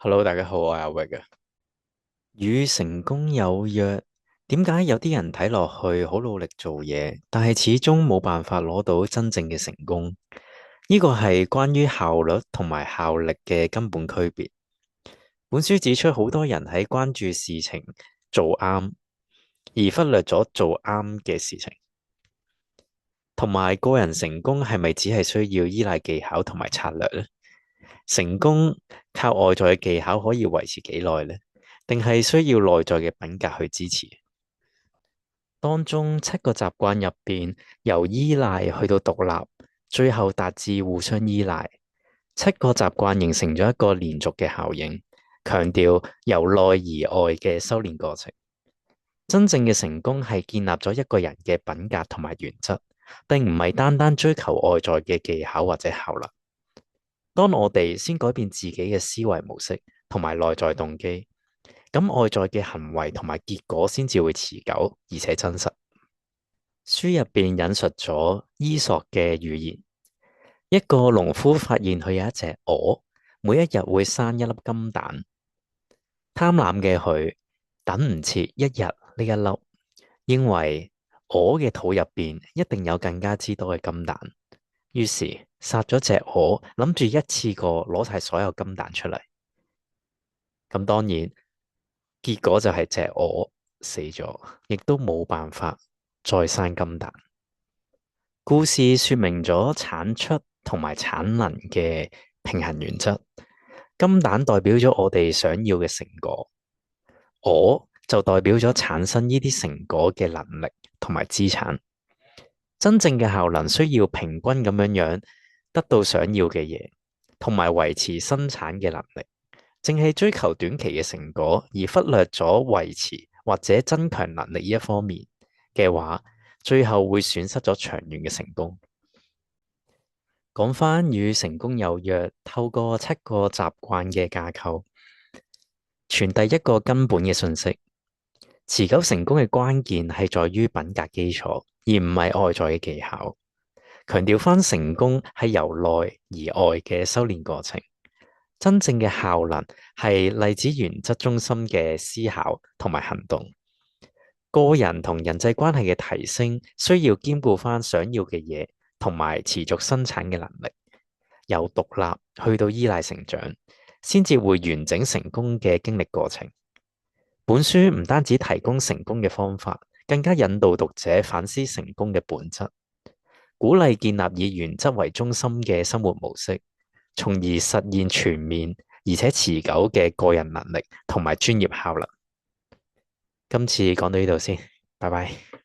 Hello，大家好，我係阿域啊。與成功有約，點解有啲人睇落去好努力做嘢，但係始終冇辦法攞到真正嘅成功？呢個係關於效率同埋效力嘅根本區別。本書指出，好多人喺關注事情做啱，而忽略咗做啱嘅事情。同埋個人成功係咪只係需要依賴技巧同埋策略呢？成功靠外在嘅技巧可以維持幾耐呢？定係需要內在嘅品格去支持？當中7個習慣入邊，由依賴去到獨立，最後達至互相依賴。7個習慣形成咗一個連續嘅效應，強調由內而外嘅修煉過程。真正嘅成功係建立咗一個人嘅品格同埋原則，並唔係單單追求外在嘅技巧或者效能。當我哋先改變自己嘅思維模式同埋內在動機，咁外在嘅行為同埋結果先至會持久而且真實。書入邊引述咗伊索嘅寓言，一個農夫發現佢有一隻鵝，每一日會生一粒金蛋。貪婪嘅佢等唔切一日呢一粒，認為鵝嘅肚入邊一定有更加之多嘅金蛋，於是殺咗隻鵝，諗住一次過攞晒所有金蛋出嚟。咁當然，結果就係隻鵝死咗，亦都冇辦法再生金蛋。故事說明咗產出同埋產能嘅平衡原則。金蛋代表咗我哋想要嘅成果，鵝就代表咗產生呢啲成果嘅能力同埋資產。真正嘅效能需要平均咁樣得到想要嘅嘢，同埋維持生產嘅能力。淨係追求短期嘅成果，而忽略咗維持或者增強能力呢一方面嘅話，最後會損失咗長遠嘅成功。講返與成功有約，透過7個習慣嘅架構，傳遞一個根本嘅信息：持久成功嘅關鍵係在於品格基礎，而唔係外在嘅技巧。強調返成功係由內而外嘅修煉過程。真正嘅效能係例子原則中心嘅思考同埋行動。個人同人際關係嘅提升需要兼顧翻想要嘅嘢，同埋持續生產嘅能力。由獨立去到依賴成長，先至會完整成功嘅經歷過程。本書唔單止提供成功嘅方法，更加引導讀者反思成功嘅本質，鼓勵建立以原則為中心嘅生活模式，從而實現全面而且持久嘅個人能力同埋專業效能。今次講到呢度先，拜拜。